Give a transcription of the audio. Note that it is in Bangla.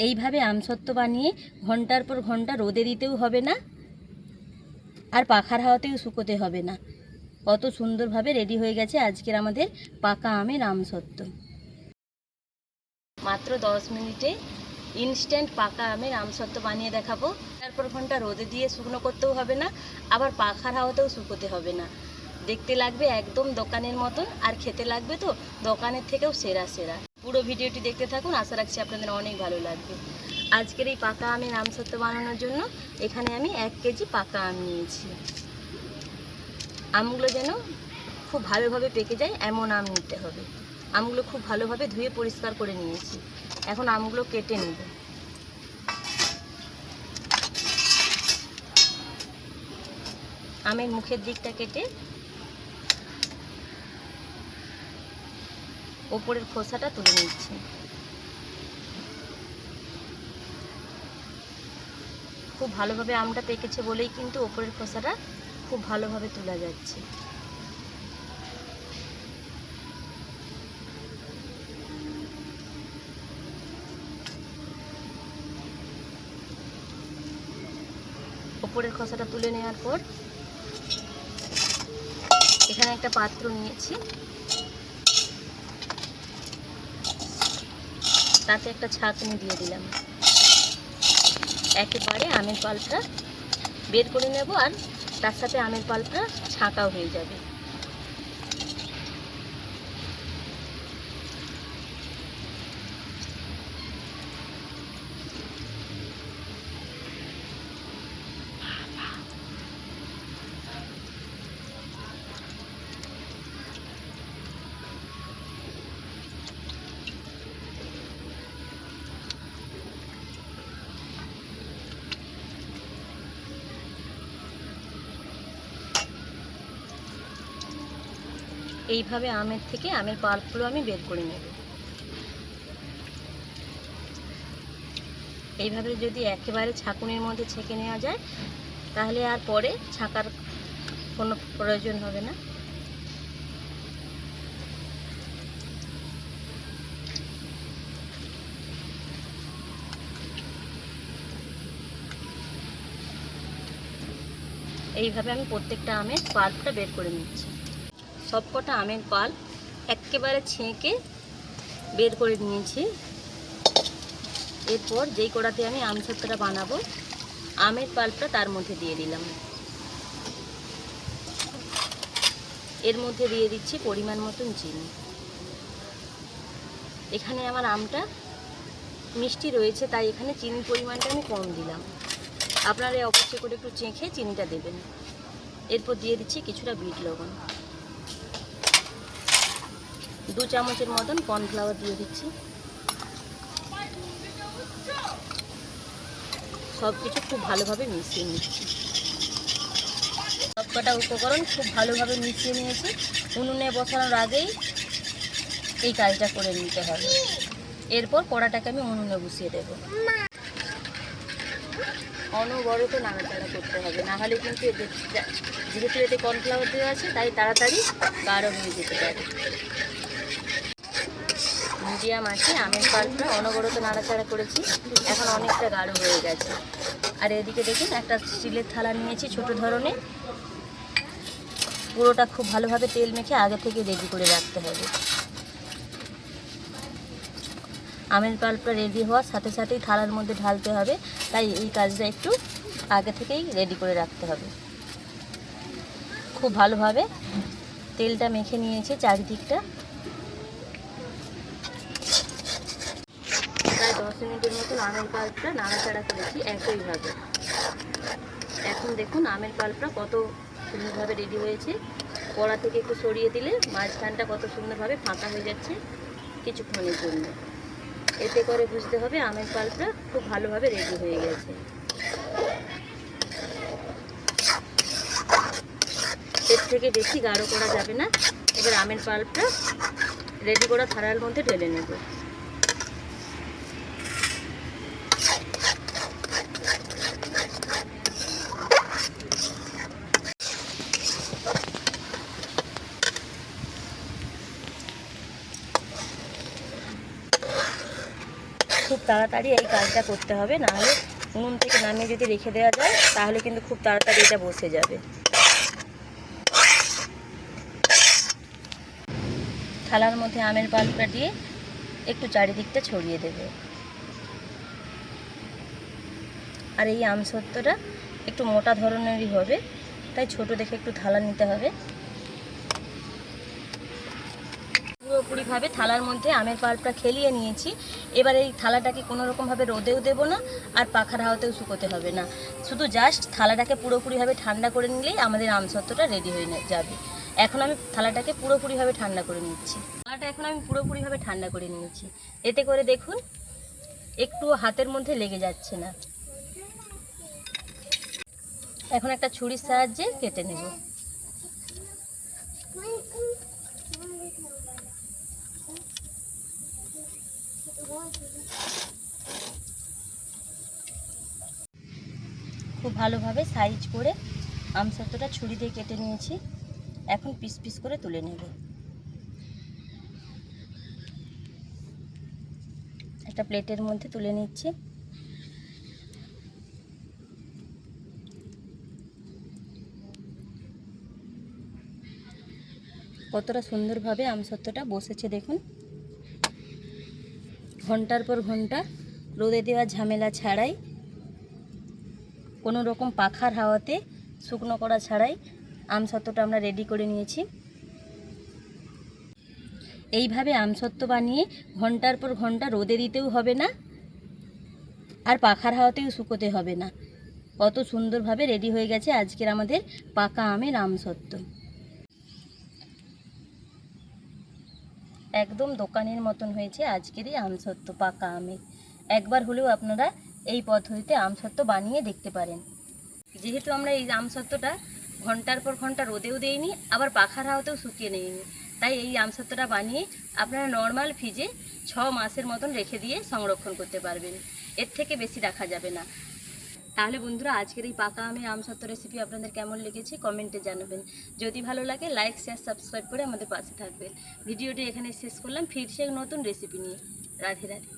এইভাবে আমসত্ত্ব বানিয়ে ঘন্টার পর ঘন্টা রোদে দিতেও হবে না, আর পাখার হাওয়াতেও শুকোতে হবে না। কত সুন্দরভাবে রেডি হয়ে গেছে আজকের আমাদের পাকা আমের আমসত্ত্ব। মাত্র 10 মিনিটে ইনস্ট্যান্ট পাকা আমের আমসত্ত্ব বানিয়ে দেখাবো। তারপর ঘন্টা রোদে দিয়ে শুকনো করতেও হবে না, আবার পাখার হাওয়াতেও শুকোতে হবে না। দেখতে লাগবে একদম দোকানের মতন, আর খেতে লাগবে তো দোকানের থেকেও সেরা সেরা। পুরো ভিডিওটি দেখতে থাকুন, আশা রাখছি আপনাদের অনেক ভালো লাগবে। আজকের এই পাকা আমের আমসত্ত্ব বানানোর জন্য এখানে আমি 1 কেজি পাকা আম নিয়েছি। আমগুলো যেন খুব ভালোভাবে পেকে যায় এমন আম নিতে হবে। আমগুলো খুব ভালোভাবে ধুয়ে পরিষ্কার করে নিয়েছি। এখন আমগুলো কেটে নেব। আমের মুখের দিকটা কেটে ওপরের খোসাটা তুলে নিচ্ছি। খুব ভালোভাবে আমটা পেকেছে বলেই কিন্তু ওপরের খোসাটা খুব ভালোভাবে তোলা যাচ্ছে। ওপরের খোসাটা তুলে নেওয়ার পর এখানে একটা পাত্র নিয়েছি, তাতে একটা ছাঁকনি দিয়ে দিলাম। একেবারে আমের পাল্পটা বের করে নেব, আর তার সাথে আমের পাল্পটা ছাঁকাও হয়ে যাবে। এইভাবে আমের থেকে আমের পাল্পগুলো আমি বের করে নেব। এইভাবে যদি একেবারে ছাঁকুনির মধ্যে ছেঁকে নেওয়া যায় তাহলে আর পরে ছাঁকার কোনো প্রয়োজন হবে না। এইভাবে আমি প্রত্যেকটা আমের পাল্পটা বের করে নিচ্ছি। সবকটা আমের পাল্প একেবারে ছেঁকে বের করে নিয়েছি। এরপর যেই কড়াতে আমি আমসত্ত্বটা বানাবো আমের পাল্পটা তার মধ্যে দিয়ে দিলাম। এর মধ্যে দিয়ে দিচ্ছি পরিমাণ মতন চিনি। এখানে আমার আমটা মিষ্টি রয়েছে তাই এখানে চিনির পরিমাণটা আমি কম দিলাম। আপনারা অবশ্যই করে একটু চেখে চিনিটা দেবেন। এরপর দিয়ে দিচ্ছি কিছুটা বিট লবণ, 2 চামচের মতন কর্নফ্লাওয়ার দিয়ে দিচ্ছি। সব কিছু খুব ভালোভাবে মিশিয়ে নিচ্ছি। সবকটা উপকরণ খুব ভালোভাবে মিশিয়ে নিয়েছি। উনুনে বসানোর আগেই এই কাজটা করে নিতে হবে। এরপর কড়াটাকে আমি উনুনে বসিয়ে দেব। অনবরত নাড়াচাড়া করতে হবে, না হলে কিন্তু যেহেতু এতে কর্নফ্লাওয়ার দেওয়া আছে তাই তাড়াতাড়ি গাঢ় হয়ে যেতে পারে। মিডিয়াম আছে আমের পাল্পটা অনবরত নাড়াচাড়া করেছি, এখন অনেকটা গাঢ় হয়ে গেছে। আর এদিকে দেখুন একটা স্টিলের থালা নিয়েছি ছোট ধরনের, পুরোটা খুব ভালোভাবে তেল মেখে আগে থেকে রেডি করে রাখতে হবে। আমের পাল্পটা রেডি হওয়ার সাথে সাথেই থালার মধ্যে ঢালতে হবে, তাই এই কাজটা একটু আগে থেকেই রেডি করে রাখতে হবে। খুব ভালোভাবে তেলটা মেখে নিয়েছে চারিদিকটা। প্রায় 10 মিনিটের মতন আমের পাল্পটা নাড়াচাড়া করেছি একইভাবে। এখন দেখুন আমের পাল্পটা কত সুন্দরভাবে রেডি হয়েছে। কড়া থেকে একটু সরিয়ে দিলে মাঝখানটা কত সুন্দরভাবে ফাঁকা হয়ে যাচ্ছে কিছুক্ষণের জন্য। এতে করে বুঝতে হবে আমের পাল্পটা খুব ভালোভাবে রেডি হয়ে গেছে। এর থেকে বেশি গাঢ় করা যাবে না। এবার আমের পাল্পটা রেডি করা থালার মধ্যে ঢেলে নেব। খুব তাড়াতাড়ি এই কাজটা করতে হবে, নাহলে উনুন থেকে নামিয়ে যদি রেখে দেওয়া যায় তাহলে কিন্তু খুব তাড়াতাড়ি এটা বসে যাবে। থালার মধ্যে আমের পাল্পটা দিয়ে একটু চারিদিকটা ছড়িয়ে দেবে। আর এই আমসত্ত্বটা একটু মোটা ধরনেরই হবে, তাই ছোট দেখে একটু থালা নিতে হবে। পুরোপুরিভাবে থালার মধ্যে আমের পাল্পটা খেলিয়ে নিয়েছি। এবার এই থালাটাকে কোনো রকমভাবে রোদেও দেবো না, আর পাখার হাওয়াতেও শুকোতে হবে না। শুধু জাস্ট থালাটাকে পুরোপুরিভাবে ঠান্ডা করে নিলেই আমাদের আমসত্ত্বটা রেডি হয়ে যাবে। এখন আমি থালাটাকে পুরোপুরিভাবে ঠান্ডা করে নিচ্ছি। থালাটা এখন আমি পুরোপুরিভাবে ঠান্ডা করে নিয়েছি। এতে করে দেখুন একটু হাতের মধ্যে লেগে যাচ্ছে না। এখন একটা ছুরির সাহায্যে কেটে নেব। খুব ভালোভাবে সাইজ করে আমসত্ত্বটা ছুরি দিয়ে কেটে নিয়েছি। এখন পিস পিস করে তুলে নেব। একটা প্লেটের মধ্যে তুলে নিচ্ছি। কতটা সুন্দরভাবে আমসত্ত্বটা বসেছে দেখুন। ঘন্টার পর ঘন্টা রোদে দেওয়া ঝামেলা ছাড়াই, কোনো রকম পাখার হাওয়াতে শুকনো করা ছাড়াই আমসত্ত্বটা আমরা রেডি করে নিয়েছি। এইভাবে আমসত্ত্ব বানিয়ে ঘন্টার পর ঘন্টা রোদে দিতেও হবে না, আর পাখার হাওয়াতেও শুকোতে হবে না। কত সুন্দরভাবে রেডি হয়ে গেছে আজকের আমাদের পাকা আমের আমসত্ত্ব। একদম দোকানের মতন হয়েছে আজকের এই আমসত্ত্ব পাকা আমের। একবার হলেও আপনারা এই পদ্ধতিতে আমসত্ত্ব বানিয়ে দেখতে পারেন। যেহেতু আমরা এই আমসত্ত্বটা ঘন্টার পর ঘন্টা রোদেও দেইনি, আবার পাখার হাওয়াতেও শুকিয়ে নিইনি, তাই এই আমসত্ত্বটা বানিয়ে আপনারা নর্মাল ফ্রিজে 6 মাসের মতন রেখে দিয়ে সংরক্ষণ করতে পারবেন। এর থেকে বেশি রাখা যাবে না। তাহলে বন্ধুরা, আজকের এই পাকা আমের আমসত্ত্ব রেসিপি আপনাদের কেমন লেগেছে কমেন্টে জানাবেন। যদি ভালো লাগে লাইক শেয়ার সাবস্ক্রাইব করে আমাদের পাশে থাকবেন। ভিডিওটি এখানে শেষ করলাম, ফিরছে নতুন রেসিপি নিয়ে। রাধে রাধে।